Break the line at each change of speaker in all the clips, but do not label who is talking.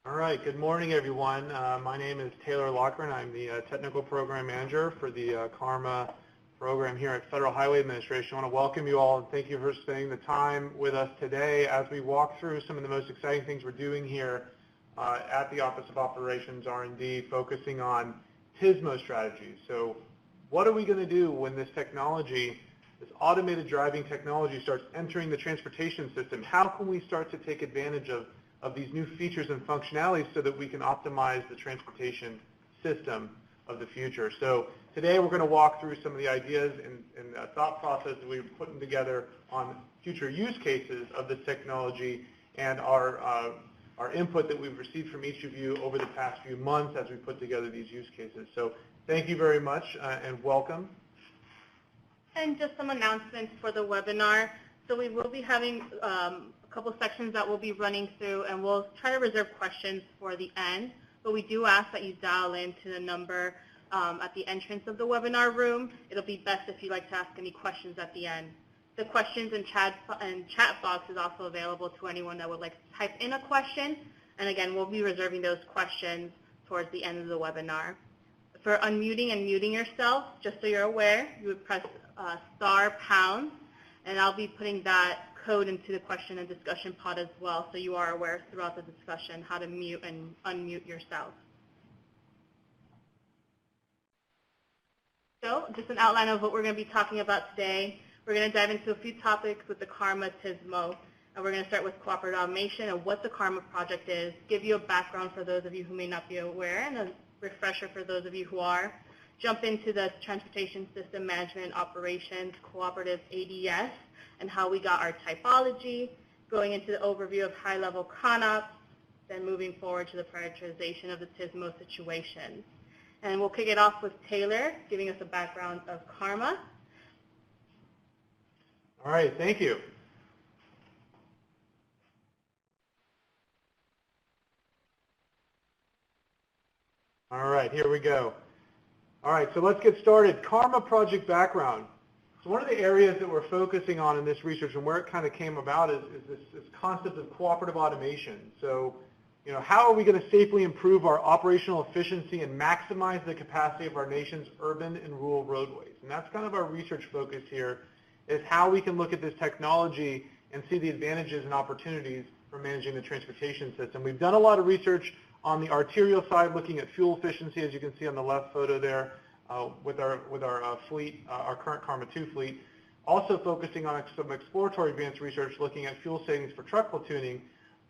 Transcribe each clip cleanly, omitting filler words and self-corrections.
All right, good morning, everyone. My name is Taylor Lochran. I'm the Technical Program Manager for the CARMA program here at Federal Highway Administration. I want to welcome you all and thank you for spending the time with us today as we walk through some of the most exciting things we're doing here at the Office of Operations R&D, focusing on TSMO strategies. So what are we going to do when this technology, this automated driving technology, starts entering the transportation system? How can we start to take advantage of these new features and functionalities so that we can optimize the transportation system of the future? So today we're going to walk through some of the ideas and thought process that we've put together on future use cases of this technology and our input that we've received from each of you over the past few months as we put together these use cases. So thank you very much and welcome.
And just some announcements for the webinar. So we will be having a couple sections that we'll be running through, and we'll try to reserve questions for the end. But we do ask that you dial into the number at the entrance of the webinar room. It'll be best if you'd like to ask any questions at the end. The questions and chat box is also available to anyone that would like to type in a question. And again, we'll be reserving those questions towards the end of the webinar. For unmuting and muting yourself, just so you're aware, you would press *#, and I'll be putting that code into the question and discussion pod as well, so you are aware throughout the discussion how to mute and unmute yourself. So just an outline of what we're going to be talking about today. We're going to dive into a few topics with the CARMA TSMO, and we're going to start with Cooperative Automation and what the CARMA project is, give you a background for those of you who may not be aware, and a refresher for those of you who are. Jump into the Transportation System Management Operations Cooperative ADS and how we got our typology, going into the overview of high-level ConOps, then moving forward to the prioritization of the TSMO situation. And we'll kick it off with Taylor, giving us a background of CARMA.
All right, thank you. All right, here we go. All right, so let's get started. CARMA project background. So one of the areas that we're focusing on in this research and where it kind of came about is this concept of cooperative automation. So, you know, how are we going to safely improve our operational efficiency and maximize the capacity of our nation's urban and rural roadways? And that's kind of our research focus here, is how we can look at this technology and see the advantages and opportunities for managing the transportation system. We've done a lot of research on the arterial side, looking at fuel efficiency, as you can see on the left photo there, with our fleet, our current CARMA 2 fleet. Also focusing on some exploratory advanced research looking at fuel savings for truck platooning.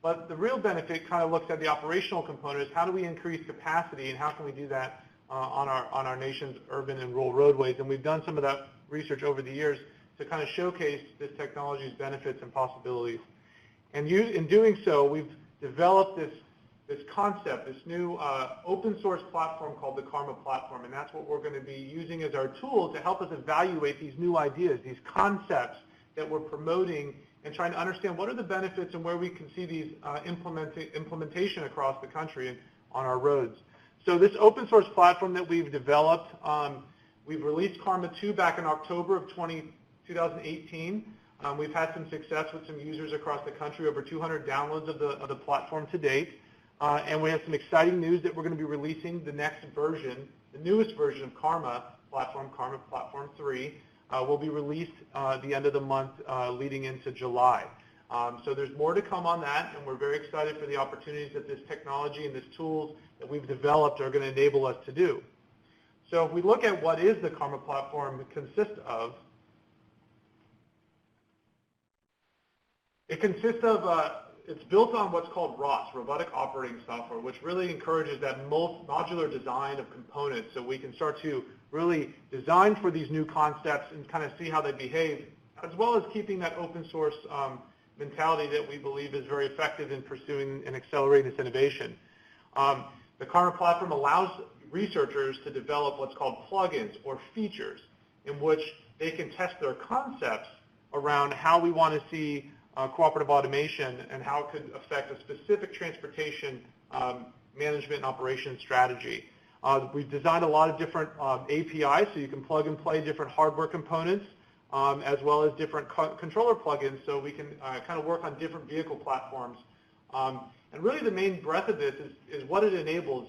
But the real benefit kind of looks at the operational components. How do we increase capacity, and how can we do that on our nation's urban and rural roadways? And we've done some of that research over the years to kind of showcase this technology's benefits and possibilities. And in doing so, we've developed this concept, this new open source platform called the CARMA platform, and that's what we're going to be using as our tool to help us evaluate these new ideas, these concepts that we're promoting, and trying to understand what are the benefits and where we can see these implementation across the country and on our roads. So this open source platform that we've developed, we've released CARMA 2 back in October of 2018. We've had some success with some users across the country, over 200 downloads of the platform to date. And we have some exciting news that we're going to be releasing the next version, the newest version of CARMA Platform 3, will be released the end of the month leading into July. So there's more to come on that, and we're very excited for the opportunities that this technology and these tools that we've developed are going to enable us to do. So if we look at what is the CARMA platform consists of, it consists of it's built on what's called ROS, Robotic Operating Software, which really encourages that modular design of components so we can start to really design for these new concepts and kind of see how they behave, as well as keeping that open source mentality that we believe is very effective in pursuing and accelerating this innovation. The CARMA platform allows researchers to develop what's called plugins or features in which they can test their concepts around how we want to see cooperative automation and how it could affect a specific transportation management and operations strategy. We've designed a lot of different APIs, so you can plug and play different hardware components as well as different controller plugins, so we can kind of work on different vehicle platforms. And really the main breadth of this is what it enables.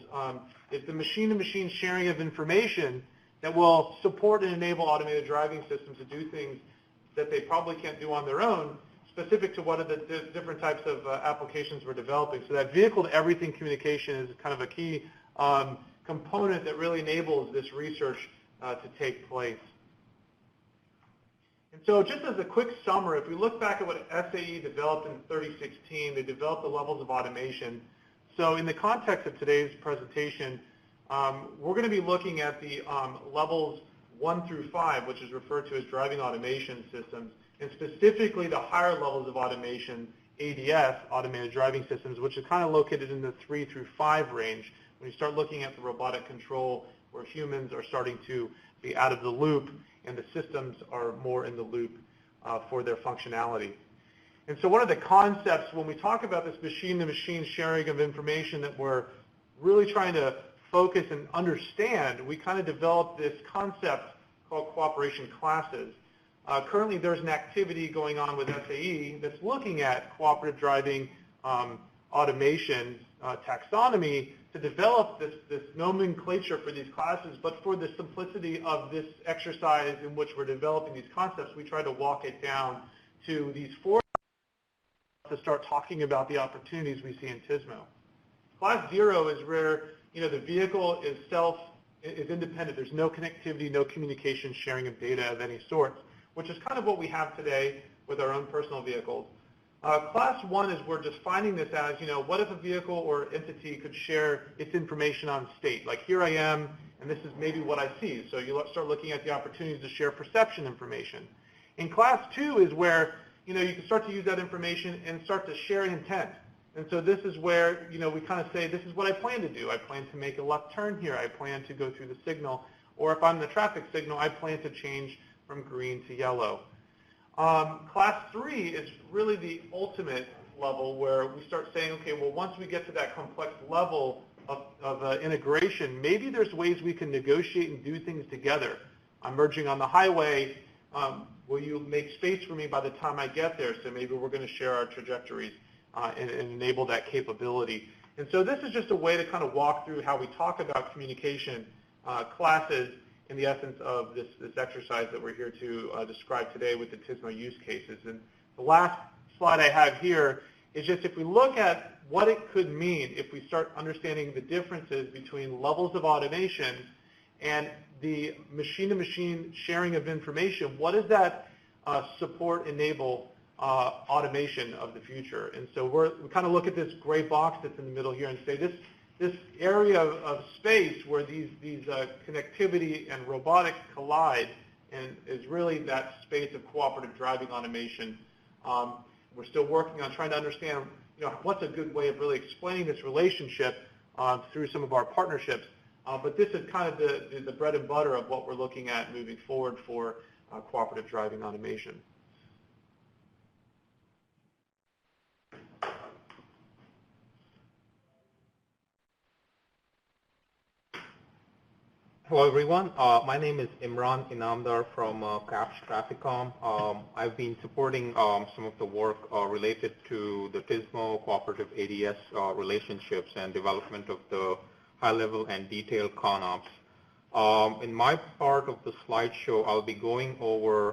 Is the machine-to-machine sharing of information that will support and enable automated driving systems to do things that they probably can't do on their own, specific to what are the different types of applications we're developing. So that vehicle-to-everything communication is kind of a key component that really enables this research to take place. And so just as a quick summary, if we look back at what SAE developed in 2016, they developed the levels of automation. So in the context of today's presentation, we're going to be looking at the levels 1 through 5, which is referred to as driving automation systems, and specifically the higher levels of automation, ADS, automated driving systems, which is kind of located in the 3 through 5 range. When you start looking at the robotic control, where humans are starting to be out of the loop and the systems are more in the loop for their functionality. And so one of the concepts when we talk about this machine-to-machine sharing of information that we're really trying to focus and understand, we kind of developed this concept called cooperation classes. Currently there's an activity going on with SAE that's looking at cooperative driving automation taxonomy to develop this nomenclature for these classes, but for the simplicity of this exercise in which we're developing these concepts, we try to walk it down to these 4 to start talking about the opportunities we see in TSMO. Class 0 is where the vehicle is independent. There's no connectivity, no communication, sharing of data of any sort, which is kind of what we have today with our own personal vehicles. Class 1 is we're defining this as, what if a vehicle or entity could share its information on state? Like here I am, and this is maybe what I see. So you start looking at the opportunities to share perception information. And Class 2 is where, you can start to use that information and start to share intent. And so this is where, we kind of say, this is what I plan to do. I plan to make a left turn here. I plan to go through the signal. Or if I'm in the traffic signal, I plan to change from green to yellow. Class 3 is really the ultimate level where we start saying, okay, well, once we get to that complex level of integration, maybe there's ways we can negotiate and do things together. I'm merging on the highway. Will you make space for me by the time I get there? So maybe we're going to share our trajectories and enable that capability. And so this is just a way to kind of walk through how we talk about communication classes in the essence of this exercise that we're here to describe today with the TSMO use cases. And the last slide I have here is just if we look at what it could mean if we start understanding the differences between levels of automation and the machine-to-machine sharing of information, what does that support enable automation of the future? And so we kind of look at this gray box that's in the middle here and say this area of space where these connectivity and robotics collide and is really that space of cooperative driving automation. We're still working on trying to understand what's a good way of really explaining this relationship through some of our partnerships. But this is kind of the bread and butter of what we're looking at moving forward for cooperative driving automation.
Hello, everyone. My name is Imran Inamdar from CAPS Trafficom. I've been supporting some of the work related to the TSMO cooperative ADS relationships and development of the high-level and detailed ConOps. In my part of the slideshow, I'll be going over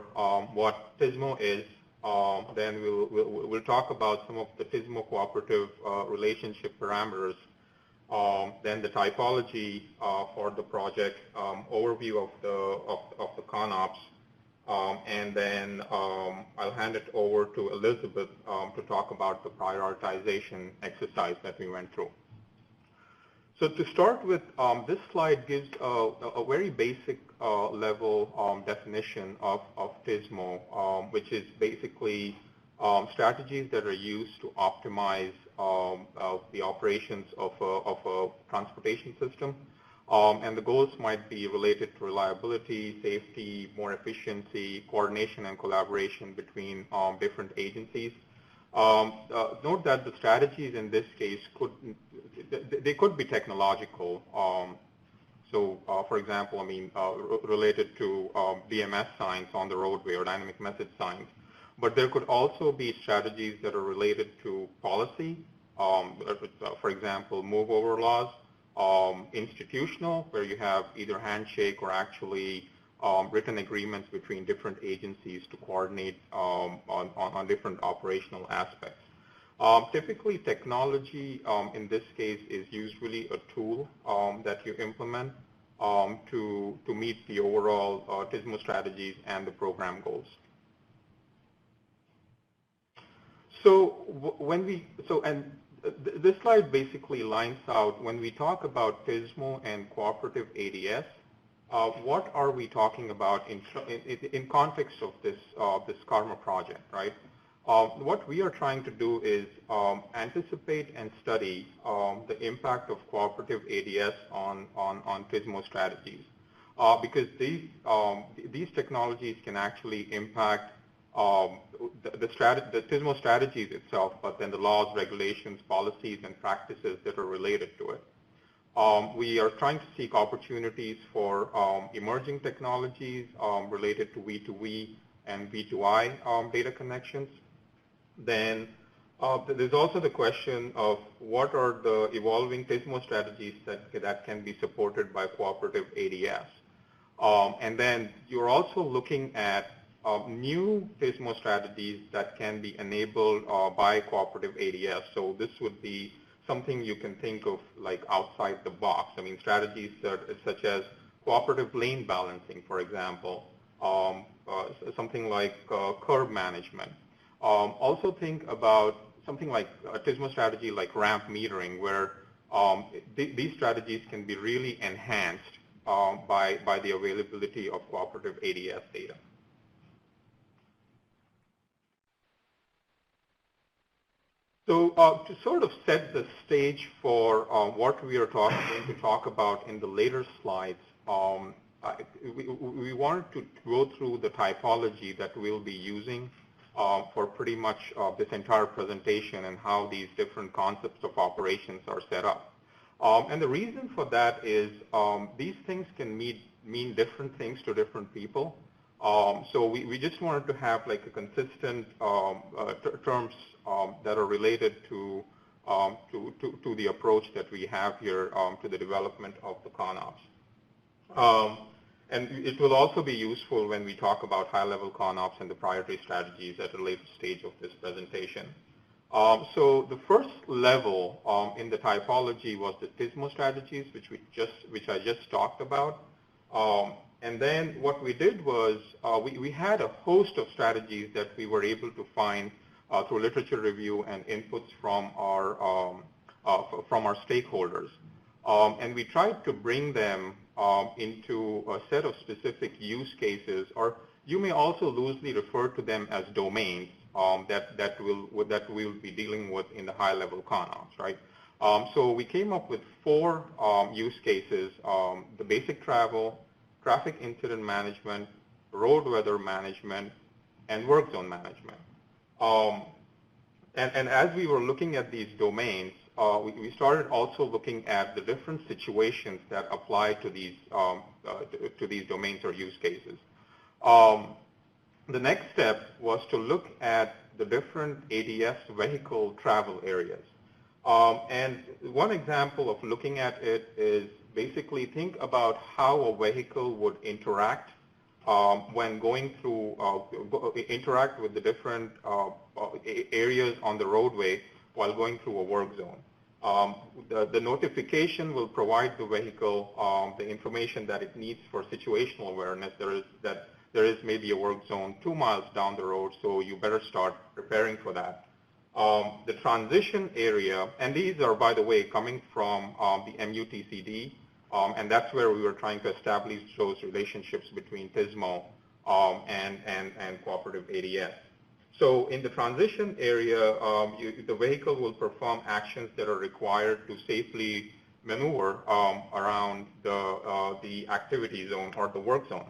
what TSMO is. Then we'll talk about some of the TSMO cooperative relationship parameters. Then the typology for the project, overview of the ConOps, and then I'll hand it over to Elizabeth to talk about the prioritization exercise that we went through. So to start with, this slide gives a very basic level definition of TSMO, which is basically strategies that are used to optimize the operations of a transportation system. And the goals might be related to reliability, safety, more efficiency, coordination and collaboration between different agencies. Note that the strategies in this case could be technological. So, for example, related to DMS signs on the roadway or dynamic message signs. But there could also be strategies that are related to policy for example, move over laws, institutional, where you have either handshake or actually written agreements between different agencies to coordinate on different operational aspects. Typically, technology in this case is usually a tool that you implement to meet the overall TSMO strategies and the program goals. This slide basically lines out when we talk about TSMO and cooperative ADS. What are we talking about in context of this CARMA project, right? What we are trying to do is anticipate and study the impact of cooperative ADS on TSMO strategies, because these technologies can actually impact the TSMO strategies itself, but then the laws, regulations, policies, and practices that are related to it. We are trying to seek opportunities for emerging technologies related to V2V and V2I data connections. Then there's also the question of what are the evolving TSMO strategies that can be supported by cooperative ADS. And then you're also looking at new TSMO strategies that can be enabled by cooperative ADS. So this would be something you can think of like outside the box. I mean, strategies such as cooperative lane balancing, for example, something like curb management. Also think about something like a TSMO strategy like ramp metering, where these strategies can be really enhanced by the availability of cooperative ADS data. So to sort of set the stage for what we are going to talk about in the later slides, we wanted to go through the typology that we'll be using for pretty much this entire presentation and how these different concepts of operations are set up. And the reason for that is these things can mean different things to different people. So we just wanted to have like a consistent terms that are related to the approach that we have here to the development of the ConOps. And it will also be useful when we talk about high-level ConOps and the priority strategies at a later stage of this presentation. So the first level in the typology was the TSMO strategies, which I just talked about. And then what we did was we had a host of strategies that we were able to find through literature review and inputs from our stakeholders. And we tried to bring them into a set of specific use cases, or you may also loosely refer to them as domains that we'll be dealing with in the high-level ConOps, right? So we came up with 4 use cases: the basic travel, traffic incident management, road weather management, and work zone management. And as we were looking at these domains, we started also looking at the different situations that apply to these domains or use cases. The next step was to look at the different ADS vehicle travel areas. And one example of looking at it is basically think about how a vehicle would interact when going through, interact with the different areas on the roadway while going through a work zone. The notification will provide the vehicle the information that it needs for situational awareness. There is maybe a work zone 2 miles down the road, so you better start preparing for that. The transition area, and these are, by the way, coming from the MUTCD, and that's where we were trying to establish those relationships between TSMO and cooperative ADS. So in the transition area, the vehicle will perform actions that are required to safely maneuver around the activity zone or the work zone.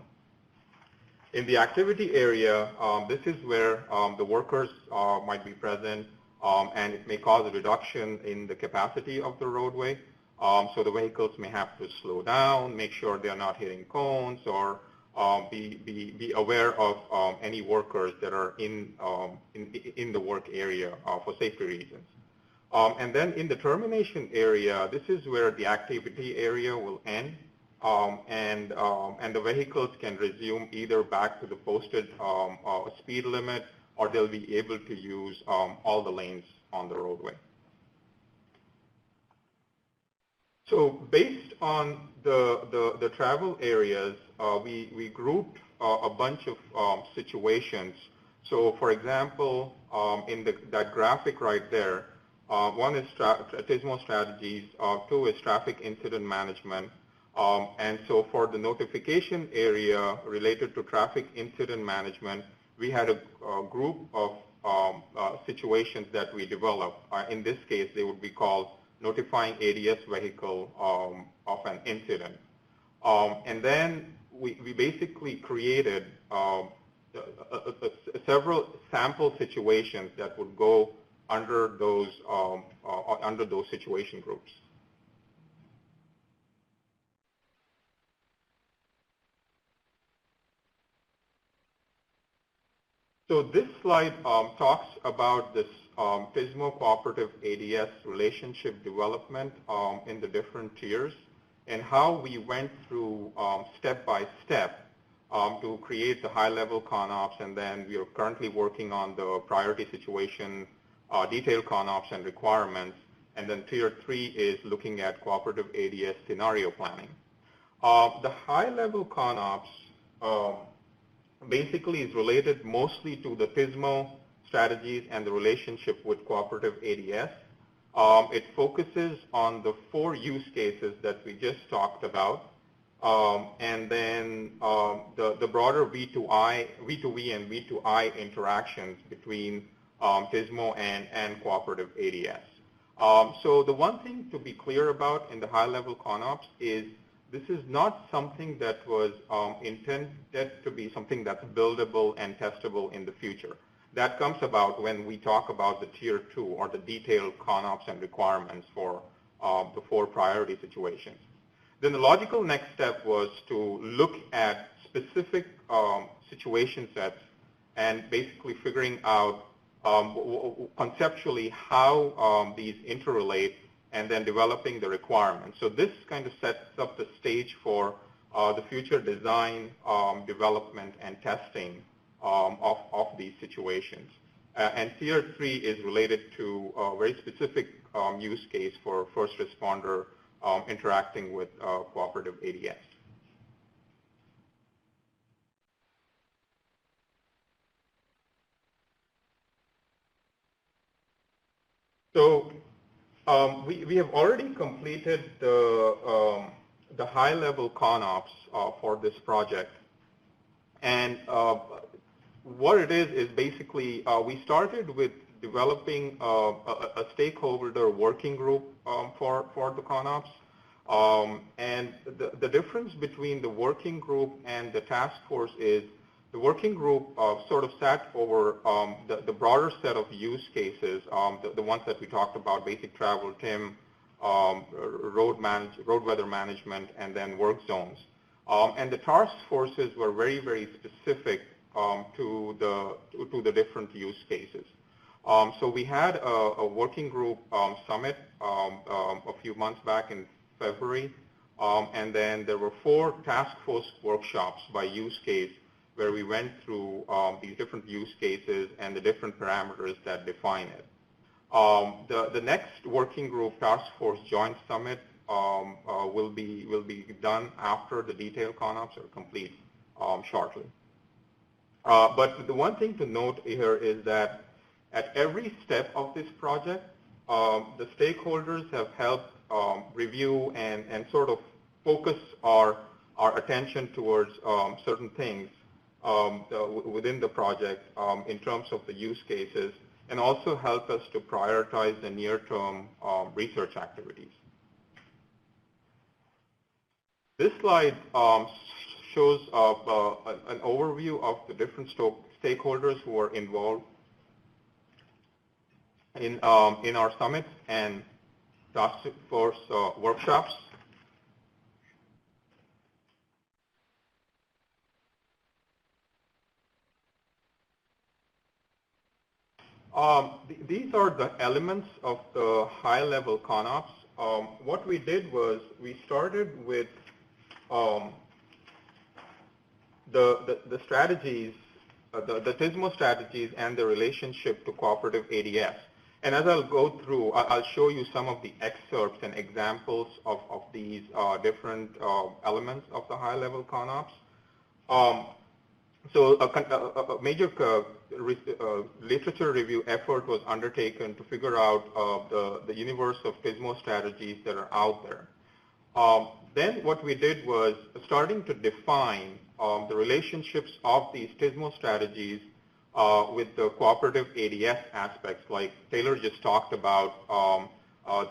In the activity area, this is where the workers might be present, and it may cause a reduction in the capacity of the roadway. So the vehicles may have to slow down, make sure they're not hitting cones, or be aware of any workers that are in the work area for safety reasons. And then in the termination area, this is where the activity area will end, and the vehicles can resume either back to the posted speed limit, or they'll be able to use all the lanes on the roadway. So based on the travel areas, we grouped a bunch of situations. So for example, in that graphic right there, one is TSMO strategies, two is traffic incident management, and so for the notification area related to traffic incident management, we had a group of situations that we developed. In this case, they would be called notifying ADS vehicle of an incident. And then we basically created several sample situations that would go under those situation groups. So this slide talks about this TSMO cooperative ADS relationship development in the different tiers, and how we went through step by step to create the high-level ConOps, and then we are currently working on the priority situation, detailed ConOps and requirements, and then tier 3 is looking at cooperative ADS scenario planning. The high-level ConOps basically is related mostly to the TSMO strategies and the relationship with cooperative ADS. It focuses on the 4 use cases that we just talked about, and then the broader V2V and V2I interactions between TSMO and cooperative ADS. So the one thing to be clear about in the high-level ConOps is this is not something that was intended to be something that's buildable and testable in the future. That comes about when we talk about the tier 2 or the detailed ConOps and requirements for the 4 priority situations. Then the logical next step was to look at specific situation sets and basically figuring out conceptually how these interrelate, and then developing the requirements. So this kind of sets up the stage for the future design, development, and testing of these situations. And tier 3 is related to a very specific use case for first responder interacting with cooperative ADS. So we have already completed the high-level ConOps for this project. And what it is basically we started with developing a stakeholder working group for the ConOps. And the difference between the working group and the task force is the working group sort of sat over the broader set of use cases, the ones that we talked about, basic travel, TIM, road weather management, and then work zones. And the task forces were very, very specific to the different use cases. So we had a working group summit a few months back in February, and then there were 4 task force workshops by use case where we went through these different use cases and the different parameters that define it. The next working group task force joint summit will be done after the detailed ConOps are complete shortly. But the one thing to note here is that at every step of this project, the stakeholders have helped review and sort of focus our attention towards certain things within the project in terms of the use cases, and also help us to prioritize the near-term research activities. This slide shows an overview of the different stakeholders who are involved in our summits and task force workshops. These are the elements of the high-level ConOps. What we did was we started with the strategies, the TSMO strategies and the relationship to cooperative ADS. And as I'll go through, I'll show you some of the excerpts and examples of these different elements of the high-level ConOps. So a major literature review effort was undertaken to figure out the universe of TSMO strategies that are out there. Then what we did was starting to define the relationships of these TSMO strategies with the cooperative ADS aspects, like Taylor just talked about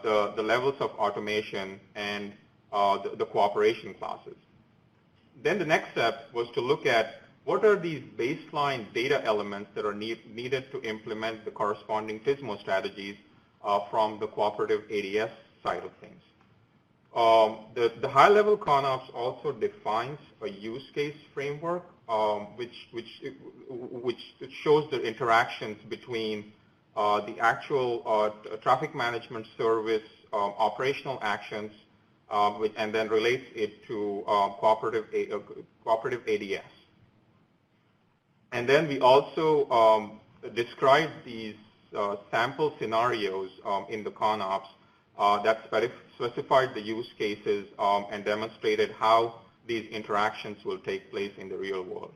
the levels of automation and the cooperation classes. Then the next step was to look at what are these baseline data elements that are needed to implement the corresponding TSMO strategies from the cooperative ADS side of things. The high-level ConOps also defines a use case framework, which shows the interactions between the actual traffic management service operational actions, and then relates it to cooperative ADS. And then we also described these sample scenarios in the ConOps that specified the use cases and demonstrated how these interactions will take place in the real world.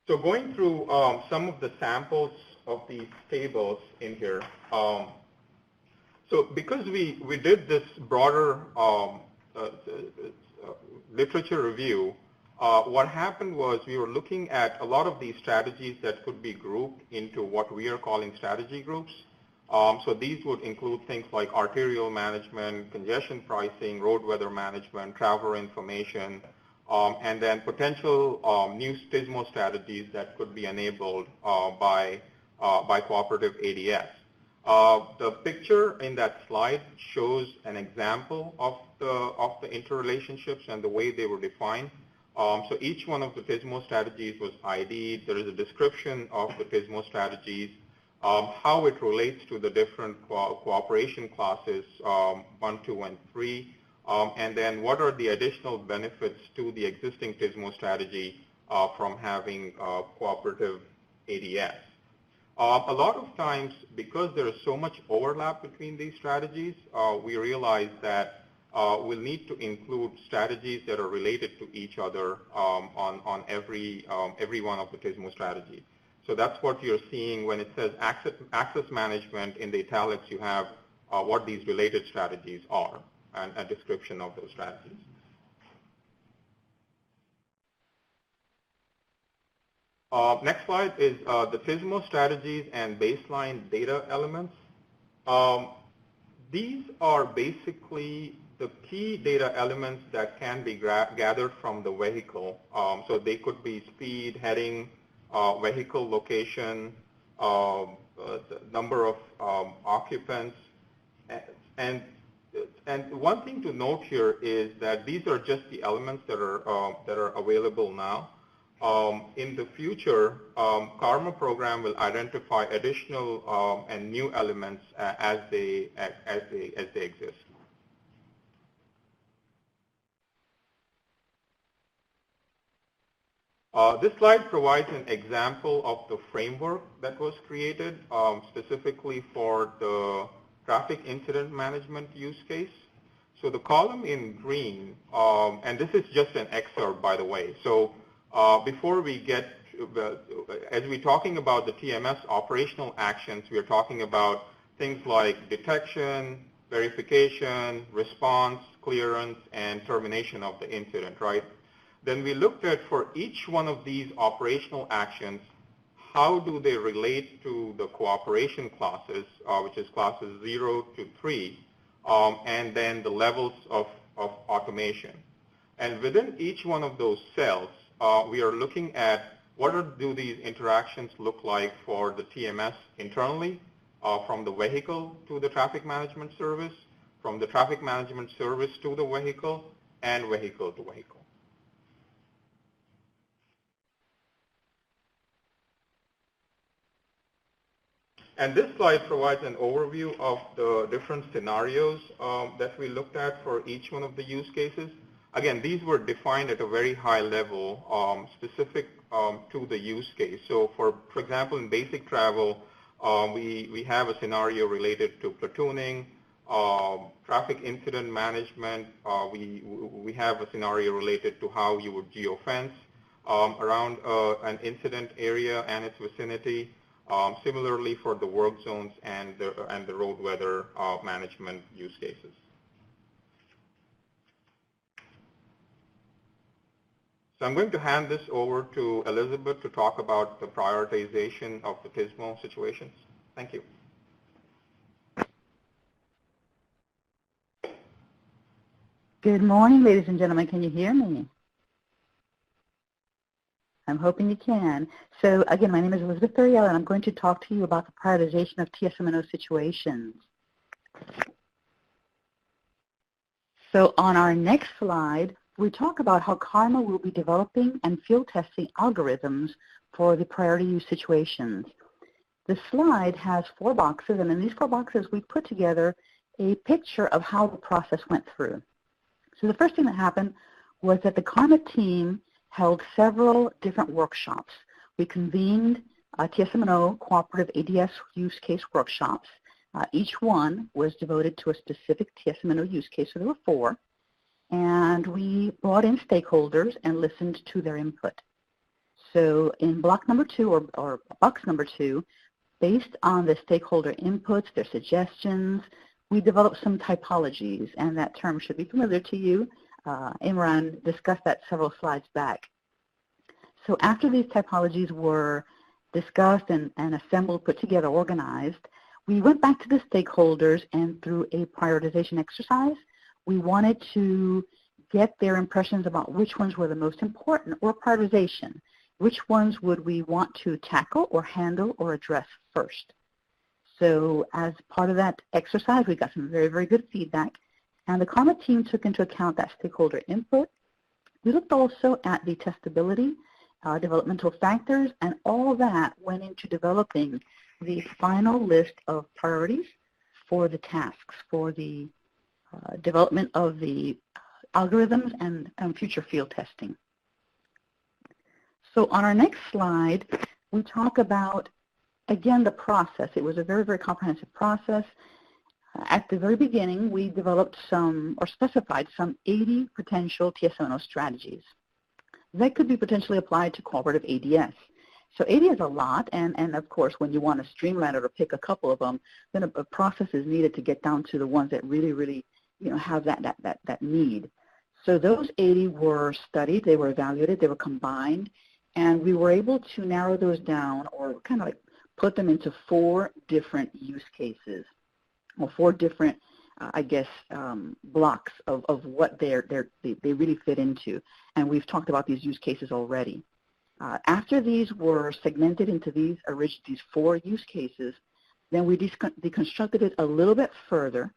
So going through some of the samples of these tables in here. So because we did this broader literature review, what happened was we were looking at a lot of these strategies that could be grouped into what we are calling strategy groups. So these would include things like arterial management, congestion pricing, road weather management, traveler information, and then potential new TSMO strategies that could be enabled by cooperative ADS. The picture in that slide shows an example of the interrelationships and the way they were defined. So each one of the TSMO strategies was ID'd. There is a description of the TSMO strategies, how it relates to the different cooperation classes, 1, 2, and 3, and then what are the additional benefits to the existing TSMO strategy from having cooperative ADS. A lot of times, because there is so much overlap between these strategies, we realize that we'll need to include strategies that are related to each other on every one of the TSMO strategies. So that's what you're seeing when it says access management. In the italics, you have what these related strategies are and a description of those strategies. Next slide is the TSMO strategies and baseline data elements. These are basically the key data elements that can be gathered from the vehicle. So they could be speed, heading, vehicle location, number of occupants. And one thing to note here is that these are just the elements that are available now. In the future, CARMA program will identify additional and new elements as they exist. This slide provides an example of the framework that was created specifically for the traffic incident management use case. So the column in green, and this is just an excerpt, by the way. So before we get, as we're talking about the TMS operational actions, we are talking about things like detection, verification, response, clearance, and termination of the incident, right? Then we looked at, for each one of these operational actions, how do they relate to the cooperation classes, which is classes 0 to 3, and then the levels of automation. And within each one of those cells, we are looking at do these interactions look like for the TMS internally, from the vehicle to the traffic management service, from the traffic management service to the vehicle, and vehicle to vehicle. And this slide provides an overview of the different scenarios that we looked at for each one of the use cases. Again, these were defined at a very high level, specific to the use case. So for example, in basic travel, we have a scenario related to platooning, traffic incident management. We have a scenario related to how you would geofence around an incident area and its vicinity. Similarly for the work zones and the road weather management use cases. So I'm going to hand this over to Elizabeth to talk about the prioritization of the TSMO situations. Thank you.
Good morning, ladies and gentlemen. Can you hear me? I'm hoping you can. So again, my name is Elizabeth Thuriel, and I'm going to talk to you about the prioritization of TSMO situations. So on our next slide, we talk about how CARMA will be developing and field testing algorithms for the priority use situations. The slide has 4 boxes, and in these 4 boxes, we put together a picture of how the process went through. So the first thing that happened was that the CARMA team held several different workshops. We convened TSMO cooperative ADS use case workshops. Each one was devoted to a specific TSMO use case, so there were 4. And we brought in stakeholders and listened to their input. So in block number 2, or box number 2, based on the stakeholder inputs, their suggestions, we developed some typologies, and that term should be familiar to you. Imran discussed that several slides back. So after these typologies were discussed and assembled, put together, organized, we went back to the stakeholders, and through a prioritization exercise, we wanted to get their impressions about which ones were the most important, or prioritization. Which ones would we want to tackle or handle or address first? So as part of that exercise, we got some very, very good feedback. And the CARMA team took into account that stakeholder input. We looked also at the testability, developmental factors, and all that went into developing the final list of priorities for the tasks, for the development of the algorithms and future field testing. So on our next slide, we talk about, again, the process. It was a very, very comprehensive process. At the very beginning, we developed some, or specified some 80 potential TSMO strategies that could be potentially applied to cooperative ADS. So 80 is a lot, and of course, when you want to streamline it or pick a couple of them, then a process is needed to get down to the ones that really, really, have that need. So those 80 were studied, they were evaluated, they were combined, and we were able to narrow those down, or kind of like put them into 4 different use cases, or 4 different, blocks of what they really fit into. And we've talked about these use cases already. After these were segmented into these 4 use cases, then we deconstructed it a little bit further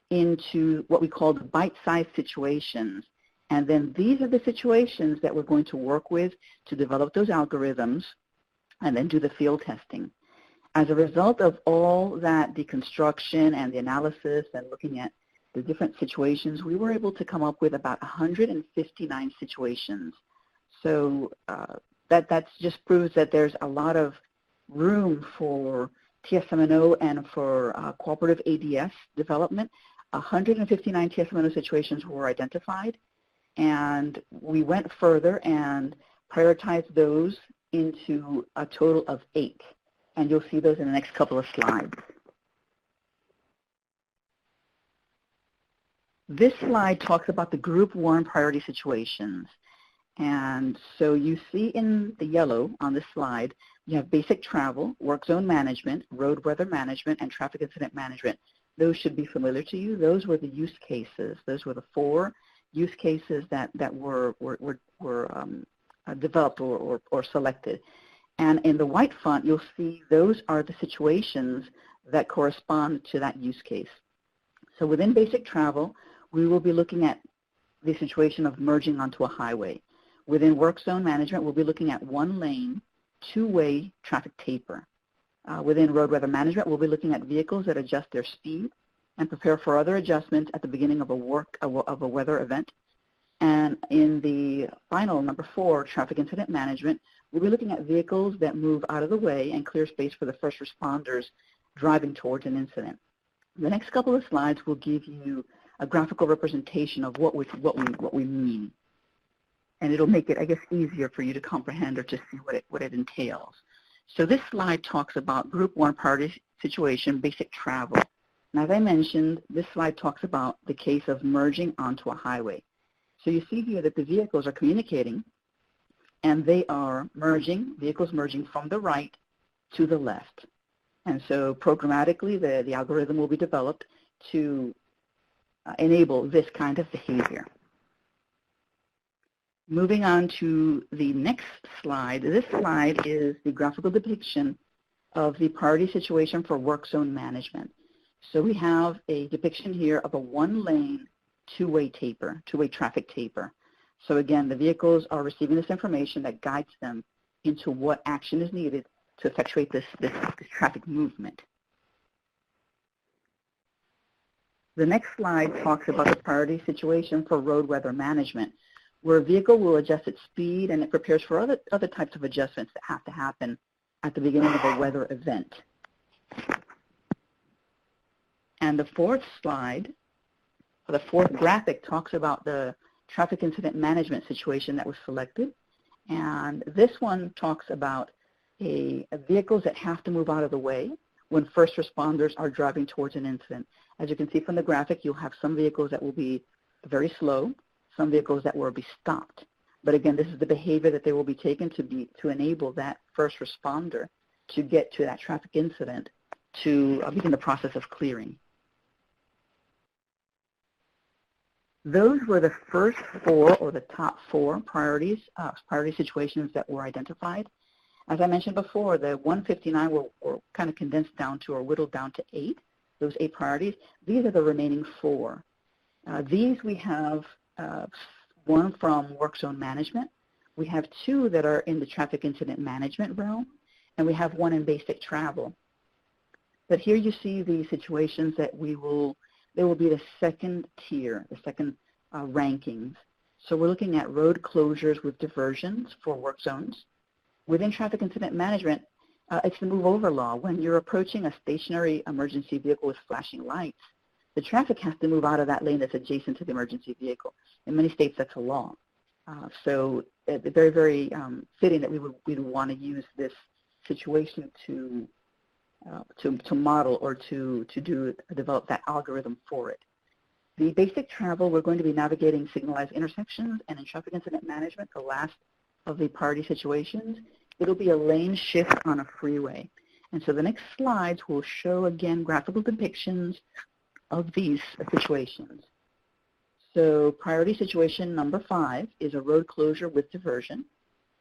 into what we call the bite-sized situations. And then these are the situations that we're going to work with to develop those algorithms and then do the field testing. As a result of all that deconstruction and the analysis and looking at the different situations, we were able to come up with about 159 situations. So that just proves that there's a lot of room for TSMO and for cooperative ADS development. 159 TSMO situations were identified, and we went further and prioritized those into a total of 8. And you'll see those in the next couple of slides. This slide talks about the Group 1 priority situations. And so you see in the yellow on this slide, you have basic travel, work zone management, road weather management, and traffic incident management. Those should be familiar to you. Those were the use cases. Those were the 4 use cases that were developed or selected. And in the white font, you'll see those are the situations that correspond to that use case. So within basic travel, we will be looking at the situation of merging onto a highway. Within work zone management, we'll be looking at 1-lane, 2-way traffic taper. Within road weather management, we'll be looking at vehicles that adjust their speed and prepare for other adjustments at the beginning of a weather event. And in the final, number 4, traffic incident management, we'll be looking at vehicles that move out of the way and clear space for the first responders driving towards an incident. The next couple of slides will give you a graphical representation of what we mean. And it'll make it, I guess, easier for you to comprehend or to see what it entails. So this slide talks about Group 1 priority situation, basic travel. And as I mentioned, this slide talks about the case of merging onto a highway. So you see here that the vehicles are communicating, and they are merging, vehicles merging from the right to the left. And so programmatically, the algorithm will be developed to enable this kind of behavior. Moving on to the next slide. This slide is the graphical depiction of the priority situation for work zone management. So we have a depiction here of a one-lane, two-way traffic taper. So again, the vehicles are receiving this information that guides them into what action is needed to effectuate this traffic movement. The next slide talks about the priority situation for road weather management, where a vehicle will adjust its speed and it prepares for other types of adjustments that have to happen at the beginning of a weather event. And the fourth slide, or the fourth graphic, talks about the traffic incident management situation that was selected. And this one talks about vehicles that have to move out of the way when first responders are driving towards an incident. As you can see from the graphic, you'll have some vehicles that will be very slow, some vehicles that will be stopped. But again, this is the behavior that they will be taken to enable that first responder to get to that traffic incident to begin the process of clearing. Those were the first 4 or the top 4 priority situations that were identified. As I mentioned before, the 159 were kind of condensed down to, or whittled down to 8, those 8 priorities. These are the remaining 4. These we have one from work zone management. We have 2 that are in the traffic incident management realm, and we have 1 in basic travel. But here you see the situations that they will be the second tier, the second rankings. So we're looking at road closures with diversions for work zones. Within traffic incident management, it's the move over law. When you're approaching a stationary emergency vehicle with flashing lights, the traffic has to move out of that lane that's adjacent to the emergency vehicle. In many states, that's a law. So it's very, very fitting that we would want to use this situation to model or to develop that algorithm for it. The basic travel, we're going to be navigating signalized intersections, and in traffic incident management, the last of the priority situations, it'll be a lane shift on a freeway. And so the next slides will show, again, graphical depictions of these situations. So priority situation number 5 is a road closure with diversion.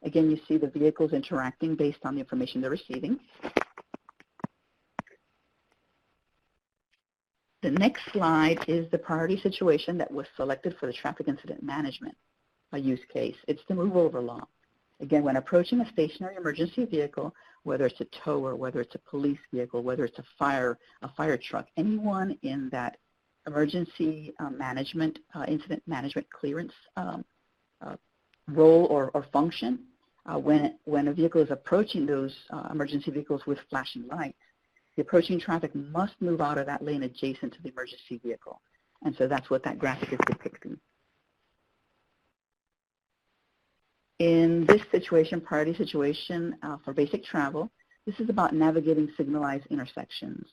Again, you see the vehicles interacting based on the information they're receiving. The next slide is the priority situation that was selected for the traffic incident management use case. It's the move over law. Again, when approaching a stationary emergency vehicle, whether it's a tower, whether it's a police vehicle, whether it's a fire truck, anyone in that emergency management, incident management clearance role or function, when a vehicle is approaching those emergency vehicles with flashing lights, the approaching traffic must move out of that lane adjacent to the emergency vehicle. And so that's what that graphic is depicting. In this situation, priority situation for basic travel, this is about navigating signalized intersections.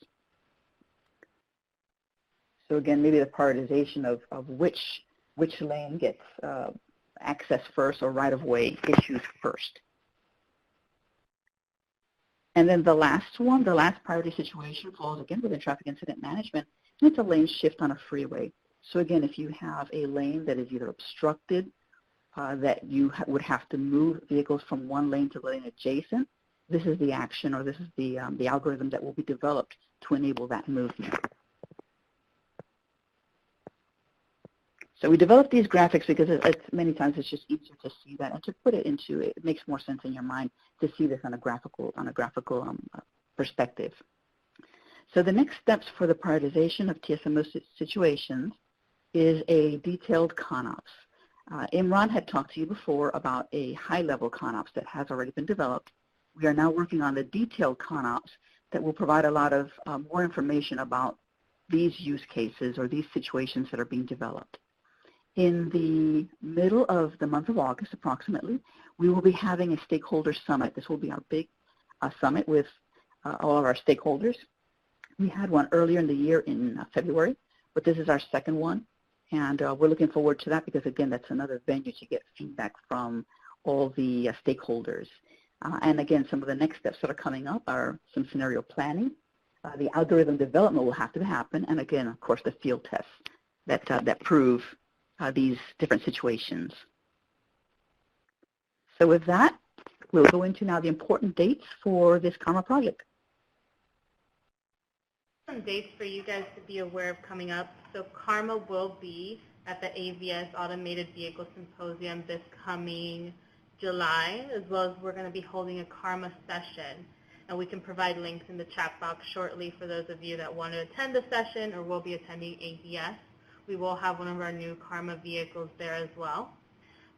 So again, maybe the prioritization of which lane gets access first or right-of-way issues first. And then the last one, the last priority situation falls again within traffic incident management, and it's a lane shift on a freeway. So again, if you have a lane that is either obstructed, that you would have to move vehicles from one lane to the lane adjacent, this is the action, or this is the algorithm that will be developed to enable that movement. So we developed these graphics because many times it's just easier to see that and to put it into it. It makes more sense in your mind to see this on a graphical perspective. So the next steps for the prioritization of TSMO situations is a detailed ConOps. Imran had talked to you before about a high-level ConOps that has already been developed. We are now working on the detailed ConOps that will provide a lot of more information about these use cases or these situations that are being developed. In the middle of the month of August, approximately, we will be having a stakeholder summit. This will be our big summit with all of our stakeholders. We had one earlier in the year in February, but this is our second one. And we're looking forward to that because, again, that's another venue to get feedback from all the stakeholders. And again, some of the next steps that are coming up are some scenario planning. The algorithm development will have to happen. And again, of course, the field tests that prove these different situations. So with that, we'll go into now the important dates for this CARMA project.
Some dates for you guys to be aware of coming up. So CARMA will be at the AVS Automated Vehicle Symposium this coming July, as well as we're going to be holding a CARMA session. And we can provide links in the chat box shortly for those of you that want to attend the session or will be attending AVS. We will have one of our new CARMA vehicles there as well.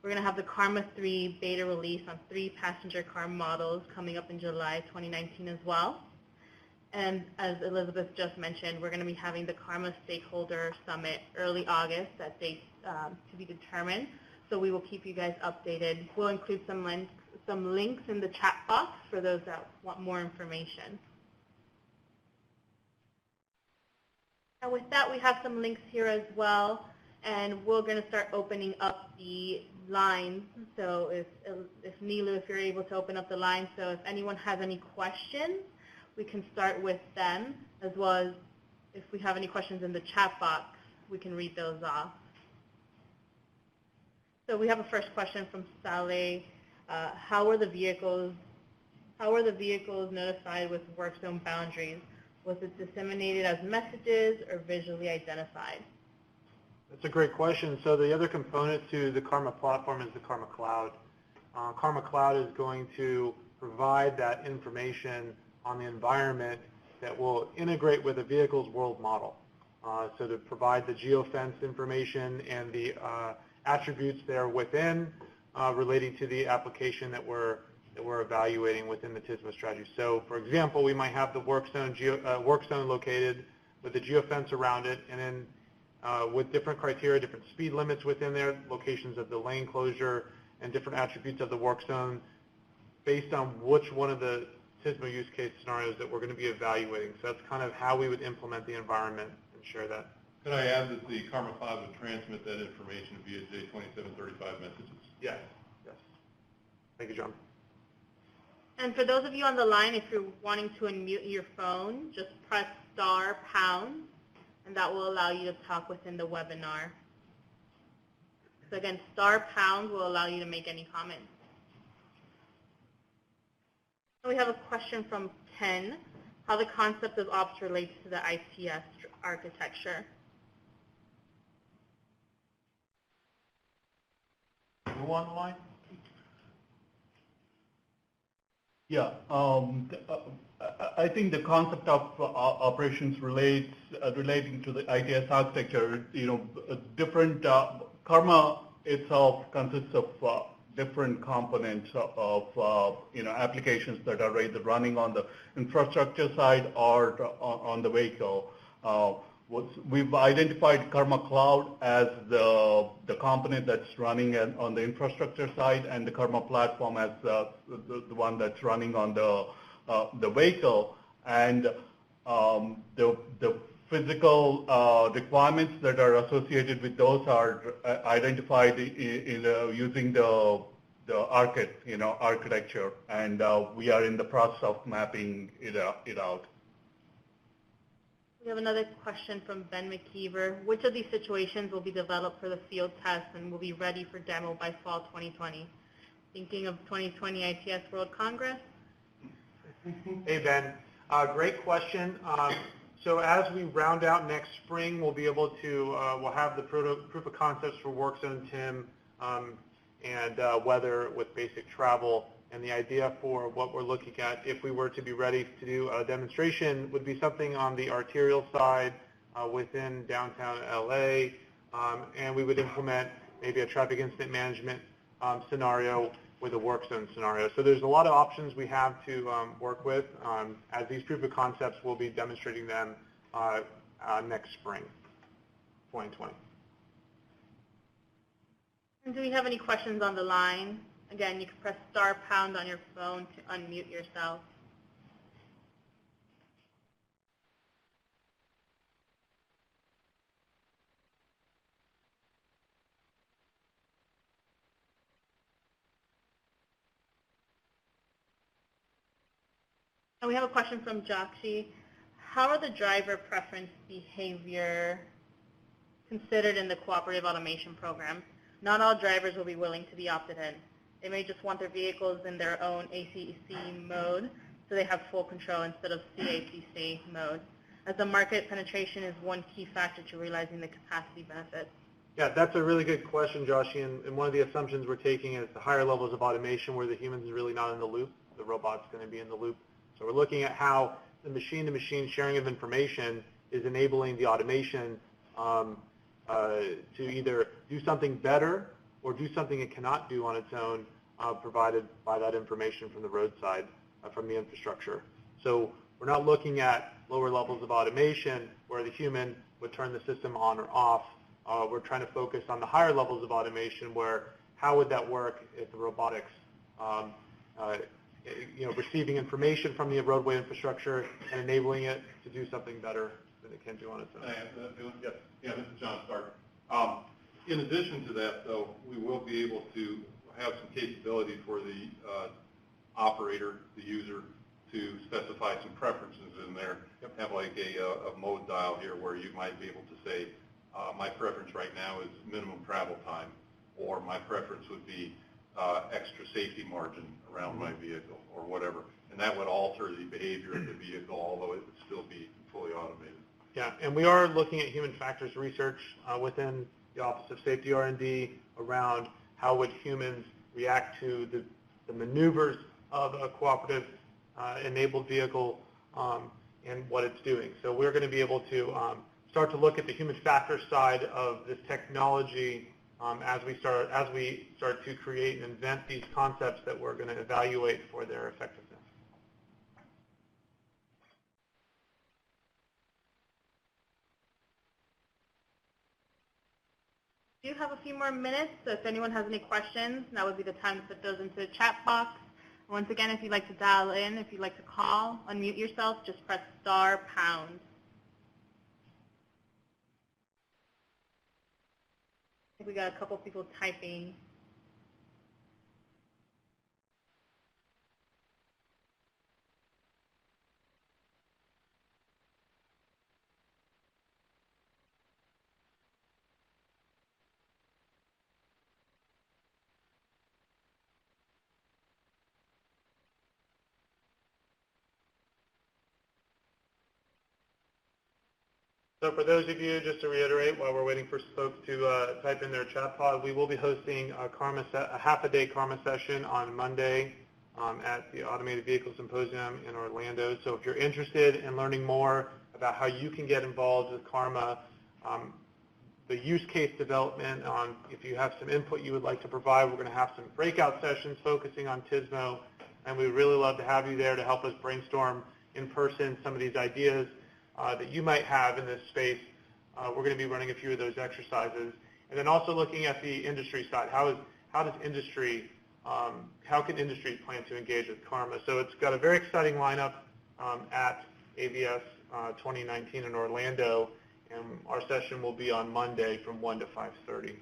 We're going to have the CARMA 3 beta release on 3 passenger car models coming up in July 2019 as well. And as Elizabeth just mentioned, we're going to be having the CARMA Stakeholder Summit early August, that date to be determined. So we will keep you guys updated. We'll include some links in the chat box for those that want more information. And with that, we have some links here as well. And we're going to start opening up the lines. So if Nilu, if you're able to open up the line, so if anyone has any questions, we can start with them, as well as if we have any questions in the chat box, we can read those off. So we have a first question from Saleh. How are the vehicles notified with work zone boundaries? Was it disseminated as messages or visually identified?
That's a great question. So the other component to the CARMA platform is the CARMA Cloud. CARMA Cloud is going to provide that information on the environment that will integrate with the vehicle's world model. So to provide the geofence information and the attributes there within relating to the application that we're evaluating within the TSMO strategy. So for example, we might have the work zone located with the geofence around it, and then with different criteria, different speed limits within there, locations of the lane closure, and different attributes of the work zone based on which one of the TSMO use case scenarios that we're going to be evaluating. So that's kind of how we would implement the environment and share that.
Could I add that the CARMA Cloud would transmit that information via J2735 messages?
Yes. Yes. Thank you, John.
And for those of you on the line, if you're wanting to unmute your phone, just press *#, and that will allow you to talk within the webinar. So again, *# will allow you to make any comments. We have a question from Ken, how the concept of ops relates to the ITS architecture.
Who on the line?
Yeah, I think the concept of operations relating to the ITS architecture, different, CARMA itself consists of different components of applications that are either running on the infrastructure side or on the vehicle. We've identified CARMA Cloud as the component that's running on the infrastructure side, and the CARMA platform as the one that's running on the vehicle. And the physical requirements that are associated with those are identified using the architecture, and we are in the process of mapping it out.
We have another question from Ben McKeever. Which of these situations will be developed for the field test and will be ready for demo by fall 2020? Thinking of 2020 ITS World Congress?
Hey, Ben. Great question. So as we round out next spring, we'll be able to, we'll have the proof of concepts for work zone TIM and weather with basic travel And the idea for what we're looking at, if we were to be ready to do a demonstration, would be something on the arterial side within downtown LA, and we would implement maybe a traffic incident management scenario with a work zone scenario. So there's a lot of options we have to work with. As these proof of concepts, we'll be demonstrating them next spring, 2020.
And do we have any questions on the line? Again, you can press *# on your phone to unmute yourself. And we have a question from Jakshi. How are the driver preference behavior considered in the Cooperative Automation program? Not all drivers will be willing to be opted in. They may just want their vehicles in their own ACC mode, so they have full control instead of CACC mode, as the market penetration is one key factor to realizing the capacity benefits.
Yeah, that's a really good question, Joshi, and one of the assumptions we're taking is the higher levels of automation where the human is really not in the loop, the robot's going to be in the loop. So we're looking at how the machine-to-machine sharing of information is enabling the automation to either do something better or do something it cannot do on its own, provided by that information from the roadside, from the infrastructure. So we're not looking at lower levels of automation where the human would turn the system on or off. We're trying to focus on the higher levels of automation where how would that work if the robotics, receiving information from the roadway infrastructure and enabling it to do something better than it can do on its own.
Yes. Yeah, this is John Stark. In addition to that, though, we will be able to have some capability for the operator, the user, to specify some preferences in there. Yep. Have like a mode dial here where you might be able to say, my preference right now is minimum travel time, or my preference would be extra safety margin around my vehicle, or whatever. And that would alter the behavior of the vehicle, although it would still be fully automated.
Yeah, and we are looking at human factors research within the Office of Safety R&D around how would humans react to the maneuvers of a cooperative enabled vehicle and what it's doing. So we're going to be able to start to look at the human factor side of this technology as we start to create and invent these concepts that we're going to evaluate for their effectiveness.
We do have a few more minutes, so if anyone has any questions, now would be the time to put those into the chat box. Once again, if you'd like to dial in, if you'd like to call, unmute yourself, just press *#. I think we got a couple people typing.
So for those of you, just to reiterate, while we're waiting for folks to type in their chat pod, we will be hosting a half-a-day CARMA session on Monday at the Automated Vehicle Symposium in Orlando. So if you're interested in learning more about how you can get involved with CARMA, the use case development, if you have some input you would like to provide, we're going to have some breakout sessions focusing on TSMO, and we'd really love to have you there to help us brainstorm in person some of these ideas that you might have in this space. We're going to be running a few of those exercises. And then also looking at the industry side. How can industry plan to engage with CARMA? So it's got a very exciting lineup at AVS 2019 in Orlando, and our session will be on Monday from 1 to 5:30.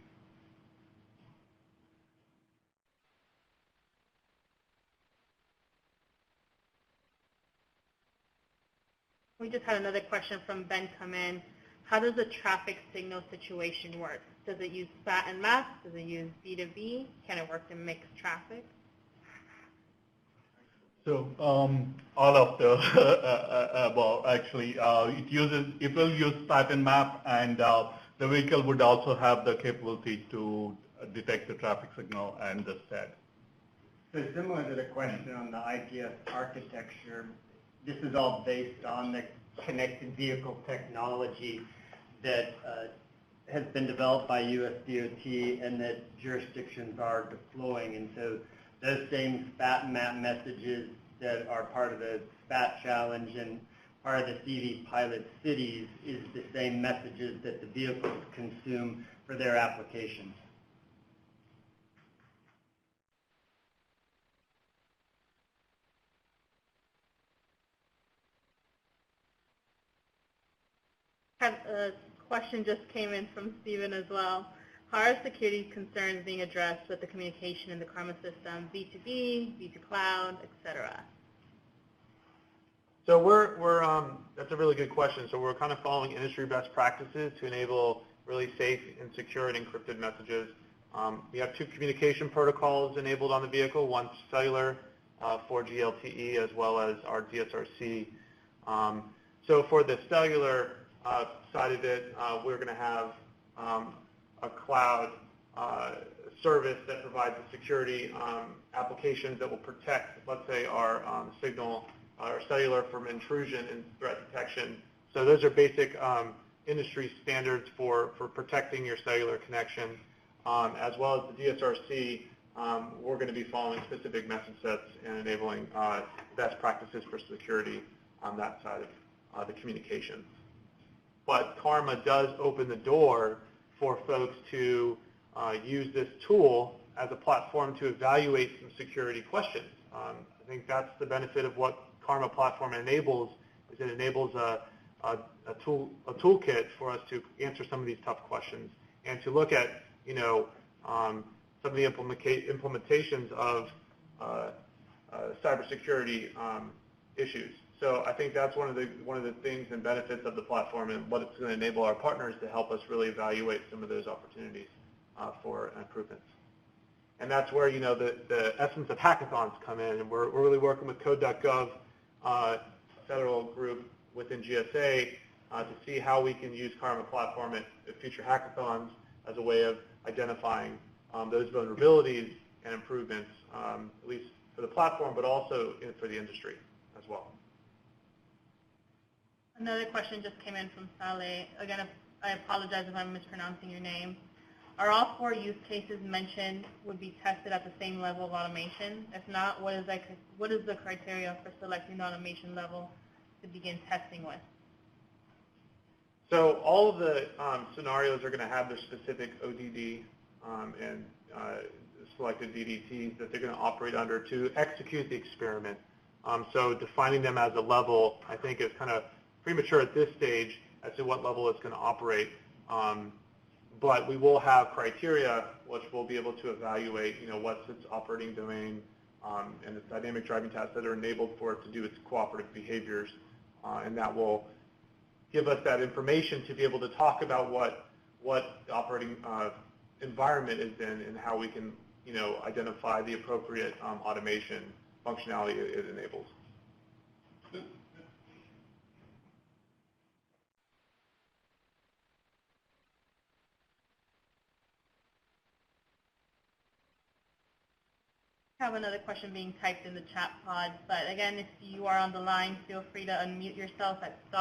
We just had another question from Ben come in. How does the traffic signal situation work? Does it use SAT and MAP? Does it use B2B? Can it work in mixed traffic?
So all of the above, actually, it will use SAT and MAP, and the vehicle would also have the capability to detect the traffic signal and the SAT.
So similar to the question on the ITS architecture, this is all based on the connected vehicle technology that has been developed by US DOT and that jurisdictions are deploying. And so those same SPAT map messages that are part of the SPAT challenge and part of the CV pilot cities is the same messages that the vehicles consume for their applications.
A question just came in from Stephen as well. How are security concerns being addressed with the communication in the CARMA system, B2B, B2Cloud, etc.?
So that's a really good question. So we're kind of following industry best practices to enable really safe and secure and encrypted messages. We have 2 communication protocols enabled on the vehicle, one cellular, 4G LTE, as well as our DSRC. So for the cellular side of it, we're going to have a cloud service that provides the security applications that will protect, let's say, our signal, our cellular from intrusion and threat detection. So those are basic industry standards for protecting your cellular connection, as well as the DSRC. We're going to be following specific message sets and enabling best practices for security on that side of the communications. But CARMA does open the door for folks to use this tool as a platform to evaluate some security questions. I think that's the benefit of what CARMA platform enables, is it enables a toolkit for us to answer some of these tough questions and to look at, some of the implementations of cybersecurity issues. So I think that's one of the things and benefits of the platform, and what it's going to enable our partners to help us really evaluate some of those opportunities for improvements. And that's where the essence of hackathons come in, and we're really working with Code.gov, federal group within GSA, to see how we can use CARMA platform at future hackathons as a way of identifying those vulnerabilities and improvements, at least for the platform, but also for the industry as well.
Another question just came in from Saleh. Again, I apologize if I'm mispronouncing your name. Are all 4 use cases mentioned would be tested at the same level of automation? If not, what is the criteria for selecting the automation level to begin testing with?
So all of the scenarios are going to have their specific ODD and selected DDTs that they're going to operate under to execute the experiment. So defining them as a level, I think, is kind of premature at this stage as to what level it's going to operate. But we will have criteria which we'll be able to evaluate, what's its operating domain and its dynamic driving tasks that are enabled for it to do its cooperative behaviors. And that will give us that information to be able to talk about what the operating environment is in and how we can, identify the appropriate automation functionality it enables.
I have another question being typed in the chat pod, but again, if you are on the line, feel free to unmute yourself at *#.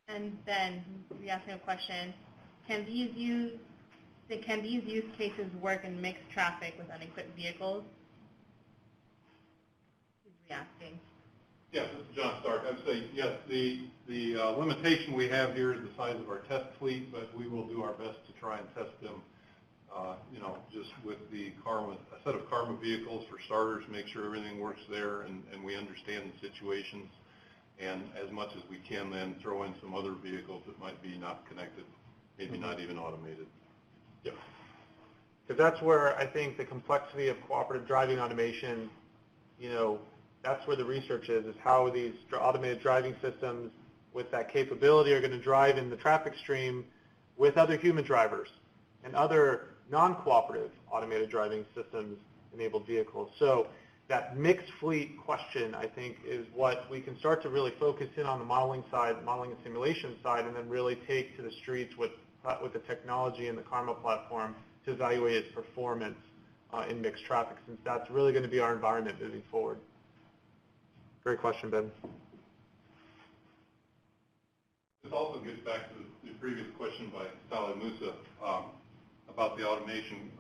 And then we asked him a question: Can these use cases work in mixed traffic with unequipped vehicles? He's re-asking.
Yeah, this is John Stark. I would say yes. The limitation we have here is the size of our test fleet, but we will do our best to try and test them. Just with the CARMA, a set of CARMA vehicles for starters, make sure everything works there and we understand the situations. And as much as we can then throw in some other vehicles that might be not connected, maybe not even automated.
Yep. Because that's where I think the complexity of cooperative driving automation, that's where the research is how these automated driving systems with that capability are going to drive in the traffic stream with other human drivers and other non-cooperative automated driving systems enabled vehicles. So that mixed fleet question, I think, is what we can start to really focus in on the modeling side, modeling and simulation side, and then really take to the streets with the technology and the CARMA platform to evaluate its performance in mixed traffic, since that's really going to be our environment moving forward. Great question, Ben.
This also gets back to the previous question by Saleh Musa about the automation.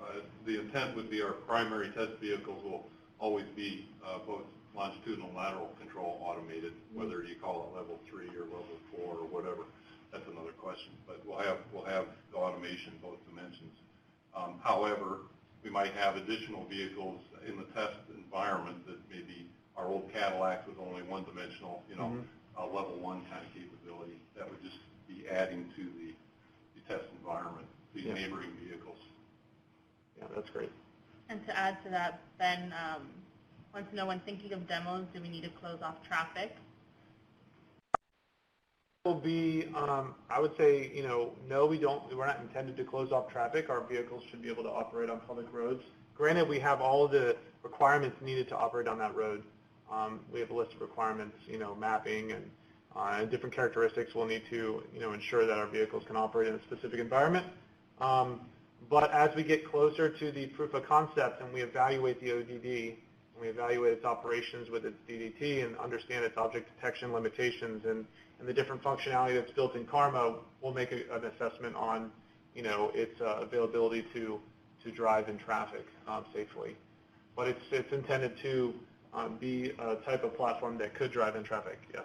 The intent would be our primary test vehicles will always be both longitudinal and lateral control automated, whether you call it level 3 or level 4 or whatever. That's another question. But we'll have the automation in both dimensions. However, we might have additional vehicles in the test environment that maybe our old Cadillacs with only one-dimensional, level 1 kind of capability. That would just be adding to the test environment, these neighboring vehicles.
Yeah, that's great.
And to add to that, Ben wants to know, when thinking of demos, do we need to close off traffic?
Will be, I would say, no, we don't. We're not intended to close off traffic. Our vehicles should be able to operate on public roads. Granted, we have all of the requirements needed to operate on that road. We have a list of requirements, mapping and different characteristics. We'll need to, ensure that our vehicles can operate in a specific environment. But as we get closer to the proof of concept and we evaluate the ODD, and we evaluate its operations with its DDT and understand its object detection limitations and the different functionality that's built in CARMA, we'll make an assessment on, its availability to drive in traffic safely. But it's intended to be a type of platform that could drive in traffic, yes.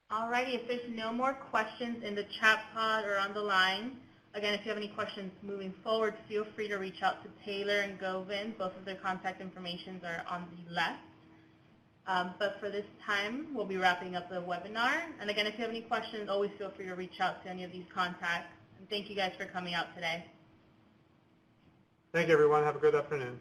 Alrighty, if there's no more questions in the chat pod or on the line, again, if you have any questions moving forward, feel free to reach out to Taylor and Govin. Both of their contact informations are on the left. But for this time, we'll be wrapping up the webinar. And again, if you have any questions, always feel free to reach out to any of these contacts. And thank you guys for coming out today.
Thank you, everyone. Have a good afternoon.